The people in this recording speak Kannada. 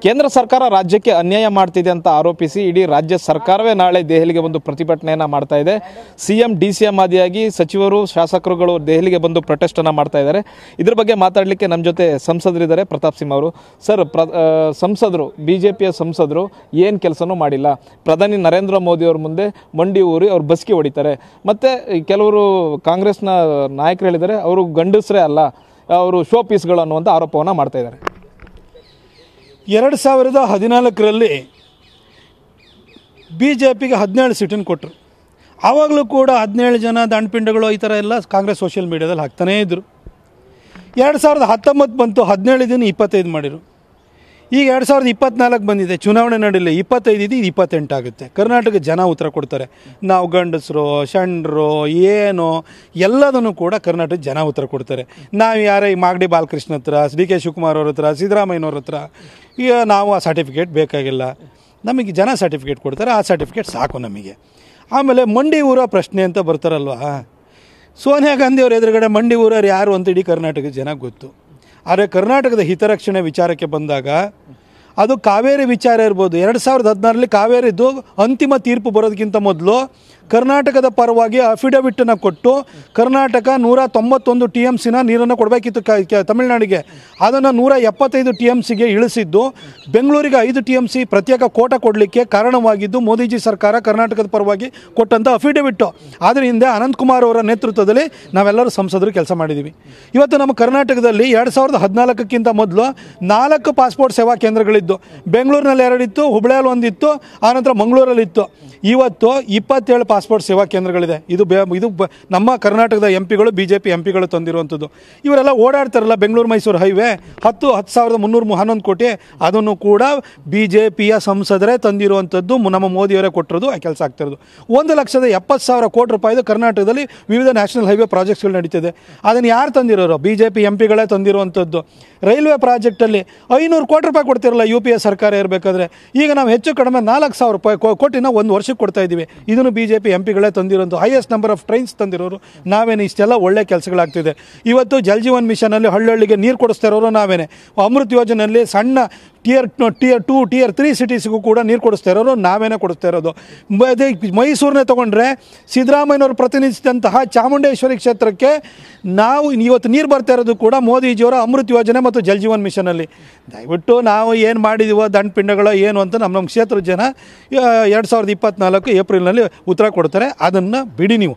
ಕೇಂದ್ರ ಸರ್ಕಾರ ರಾಜ್ಯಕ್ಕೆ ಅನ್ಯಾಯ ಮಾಡ್ತಿದೆ ಅಂತ ಆರೋಪಿಸಿ ಇಡೀ ರಾಜ್ಯ ಸರ್ಕಾರವೇ ನಾಳೆ ದೆಹಲಿಗೆ ಬಂದು ಪ್ರತಿಭಟನೆಯನ್ನು ಮಾಡ್ತಾ ಇದೆ. ಸಿಎಂ ಡಿಸಿಎಂ ಆದಿಯಾಗಿ ಸಚಿವರು ಶಾಸಕರುಗಳು ದೆಹಲಿಗೆ ಬಂದು ಪ್ರೊಟೆಸ್ಟನ್ನು ಮಾಡ್ತಾ ಇದ್ದಾರೆ. ಇದ್ರ ಬಗ್ಗೆ ಮಾತಾಡಲಿಕ್ಕೆ ನಮ್ಮ ಜೊತೆ ಸಂಸದರಿದ್ದಾರೆ. ಪ್ರತಾಪ್ ಸಿಂಹ ಅವರು. ಸರ್, ಸಂಸದರು ಬಿಜೆಪಿಯ ಸಂಸದರು ಏನು ಕೆಲಸನೂ ಮಾಡಿಲ್ಲ. ಪ್ರಧಾನಿ ನರೇಂದ್ರ ಮೋದಿ ಅವ್ರ ಮುಂದೆ ಮಂಡಿ ಊರಿ ಅವ್ರು ಬಸ್ಕಿ ಹೊಡಿತಾರೆ. ಮತ್ತು ಕೆಲವರು ಕಾಂಗ್ರೆಸ್ನ ನಾಯಕರು ಹೇಳಿದ್ದಾರೆ ಅವರು ಗಂಡಸರೇ ಅಲ್ಲ, ಅವರು ಶೋ ಪೀಸ್ಗಳು ಅನ್ನುವಂಥ ಆರೋಪವನ್ನು ಮಾಡ್ತಾ ಇದ್ದಾರೆ. 2014ರಲ್ಲಿ ಬಿ ಜೆ ಪಿಗೆ 17 ಸೀಟನ್ನು ಕೊಟ್ಟರು. ಆವಾಗಲೂ ಕೂಡ 17 ಜನ ದಂಡಪಿಂಡಗಳು ಈ ಥರ ಎಲ್ಲ ಕಾಂಗ್ರೆಸ್ ಸೋಷಿಯಲ್ ಮೀಡಿಯಾದಲ್ಲಿ ಹಾಕ್ತಾನೇ ಇದ್ದರು. 2019 ಬಂತು, 17 ದಿನ 25 ಮಾಡಿರು. ಈಗ 2024 ಬಂದಿದೆ, ಚುನಾವಣೆ ನಡೀಲಿ, 25 ಇದು 28 ಆಗುತ್ತೆ. ಕರ್ನಾಟಕ ಜನ ಉತ್ತರ ಕೊಡ್ತಾರೆ. ನಾವು ಗಂಡಸರು ಷಂಡ್ರು ಏನು ಎಲ್ಲದನ್ನು ಕೂಡ ಕರ್ನಾಟಕ ಜನ ಉತ್ತರ ಕೊಡ್ತಾರೆ. ನಾವು ಯಾರೇ ಮಾಗಡಿ ಬಾಲಕೃಷ್ಣ ಹತ್ರ, ಡಿ ಕೆ ಶಿವಕುಮಾರ್ ಅವ್ರ ಹತ್ರ, ಸಿದ್ದರಾಮಯ್ಯನವ್ರ ಹತ್ರ ಈಗ ನಾವು ಆ ಸರ್ಟಿಫಿಕೇಟ್ ಬೇಕಾಗಿಲ್ಲ, ನಮಗೆ ಜನ ಸರ್ಟಿಫಿಕೇಟ್ ಕೊಡ್ತಾರೆ, ಆ ಸರ್ಟಿಫಿಕೇಟ್ ಸಾಕು ನಮಗೆ. ಆಮೇಲೆ ಮಂಡಿ ಊರ ಪ್ರಶ್ನೆ ಅಂತ ಬರ್ತಾರಲ್ವ, ಸೋನಿಯಾ ಗಾಂಧಿ ಅವ್ರ ಎದುರುಗಡೆ ಮಂಡಿ ಊರವ್ರು ಯಾರು ಅಂತ ಇಡೀ ಕರ್ನಾಟಕದ ಜನ ಗೊತ್ತು. ಆದರೆ ಕರ್ನಾಟಕದ ಹಿತರಕ್ಷಣೆ ವಿಚಾರಕ್ಕೆ ಬಂದಾಗ ಅದು ಕಾವೇರಿ ವಿಚಾರ ಇರ್ಬೋದು. 2016ರಲ್ಲಿ ಕಾವೇರಿದ್ದು ಅಂತಿಮ ತೀರ್ಪು ಬರೋದಕ್ಕಿಂತ ಮೊದಲು ಕರ್ನಾಟಕದ ಪರವಾಗಿ ಅಫಿಡವಿಟನ್ನು ಕೊಟ್ಟು ಕರ್ನಾಟಕ 191 TMCನ ನೀರನ್ನು ಕೊಡಬೇಕಿತ್ತು ತಮಿಳುನಾಡಿಗೆ. ಅದನ್ನು 175 TMCಗೆ ಇಳಿಸಿದ್ದು, ಬೆಂಗಳೂರಿಗೆ 5 TMC ಪ್ರತ್ಯೇಕ ಕೋಟ ಕೊಡಲಿಕ್ಕೆ ಕಾರಣವಾಗಿದ್ದು ಮೋದಿಜಿ ಸರ್ಕಾರ ಕರ್ನಾಟಕದ ಪರವಾಗಿ ಕೊಟ್ಟಂಥ ಅಫಿಡವಿಟ್ಟು. ಆದರೆ ಹಿಂದೆ ಅನಂತಕುಮಾರ್ ಅವರ ನೇತೃತ್ವದಲ್ಲಿ ನಾವೆಲ್ಲರೂ ಸಂಸದರು ಕೆಲಸ ಮಾಡಿದ್ದೀವಿ. ಇವತ್ತು ನಮ್ಮ ಕರ್ನಾಟಕದಲ್ಲಿ 2014ಕ್ಕಿಂತ ಮೊದಲು 4 ಪಾಸ್ಪೋರ್ಟ್ ಸೇವಾ ಕೇಂದ್ರಗಳಿದ್ದು. ಬೆಂಗಳೂರಿನಲ್ಲಿ 2 ಇತ್ತು, ಹುಬ್ಬಳ್ಳಿಯಲ್ಲಿ 1 ಇತ್ತು, ಆನಂತರ ಮಂಗಳೂರಲ್ಲಿ ಇತ್ತು. ಇವತ್ತು 27 ಪಾಸ್ಪೋರ್ಟ್ ಸೇವಾ ಕೇಂದ್ರಗಳಿದೆ. ಇದು ನಮ್ಮ ಕರ್ನಾಟಕದ ಎಂಪಿಗಳು, BJP ಎಂಪಿಗಳು ತಂದಿರುವಂಥದ್ದು. ಇವರೆಲ್ಲ ಓಡಾಡ್ತಾರಲ್ಲ ಬೆಂಗಳೂರು ಮೈಸೂರು ಹೈವೇ 10,311 ಕೋಟಿ, ಅದನ್ನು ಕೂಡ BJPಯ ಸಂಸದರೇ ತಂದಿರುವಂಥದ್ದು, ನಮ್ಮ ಮೋದಿಯವರೇ ಕೊಟ್ಟಿರೋದು. ಆ ಕೆಲಸ ಆಗ್ತಿರೋದು 1,70,000 ಕೋಟಿ ರೂಪಾಯಿದು ಕರ್ನಾಟಕದಲ್ಲಿ ವಿವಿಧ ನ್ಯಾಷನಲ್ ಹೈವೇ ಪ್ರಾಜೆಕ್ಟ್ಸ್ಗಳು ನಡೀತಿದೆ. ಅದನ್ನು ಯಾರು ತಂದಿರೋರು? BJP ಎಂಪಿಗಳೇ ತಂದಿರುವಂಥದ್ದು. ರೈಲ್ವೆ ಪ್ರಾಜೆಕ್ಟಲ್ಲಿ 500 ಕೋಟಿ ರೂಪಾಯಿ ಕೊಡ್ತಿರಲ್ಲ UPA ಸರ್ಕಾರ ಇರಬೇಕಾದ್ರೆ. ಈಗ ನಾವು ಹೆಚ್ಚು ಕಡಿಮೆ 4,000 ಕೋಟಿನ ಒಂದು ವರ್ಷಕ್ಕೆ ಕೊಡ್ತಾ ಇದ್ದೀವಿ. ಇದನ್ನು BJP ಎಂಪಿಗಳೇ ತಂದಿರೋದು. ಹೈಯೆಸ್ಟ್ ನಂಬರ್ ಆಫ್ ಟ್ರೈನ್ಸ್ ತಂದಿರೋರು ನಾವೇನೆ. ಇಷ್ಟೆಲ್ಲ ಒಳ್ಳೆ ಕೆಲಸಗಳಾಗ್ತಿದೆ. ಇವತ್ತು ಜಲ್ ಜೀವನ್ ಮಿಷನಲ್ಲಿ ಹಳ್ಳಿಗೆ ನೀರು ಕೊಡಿಸ್ತಾ ಇರೋರು ನಾವೇನೆ. ಅಮೃತ್ ಯೋಜನೆಯಲ್ಲಿ ಸಣ್ಣ Tier 2, Tier 3 ಸಿಟೀಸ್ಗೂ ಕೂಡ ನೀರು ಕೊಡಿಸ್ತಾ ಇರೋರು ನಾವೇನೇ ಕೊಡಿಸ್ತಾ ಇರೋದು. ಅದೇ ಮೈಸೂರನ್ನೇ ತೊಗೊಂಡ್ರೆ ಸಿದ್ದರಾಮಯ್ಯನವರು ಪ್ರತಿನಿಧಿಸಿದಂತಹ ಚಾಮುಂಡೇಶ್ವರಿ ಕ್ಷೇತ್ರಕ್ಕೆ ನಾವು ಇವತ್ತು ನೀರು ಬರ್ತಾ ಇರೋದು ಕೂಡ ಮೋದಿಜಿಯವರ ಅಮೃತ್ ಯೋಜನೆ ಮತ್ತು ಜಲ್ ಜೀವನ್ ಮಿಷನಲ್ಲಿ. ದಯವಿಟ್ಟು ನಾವು ಏನು ಮಾಡಿದೀವೋ ದಂಡಪಿಂಡಗಳು ಏನು ಅಂತ ನಮ್ಮ ಕ್ಷೇತ್ರದ ಜನ 2024 ಏಪ್ರಿಲ್ನಲ್ಲಿ ಉತ್ತರ ಕೊಡ್ತಾರೆ. ಅದನ್ನು ಬಿಡಿ ನೀವು.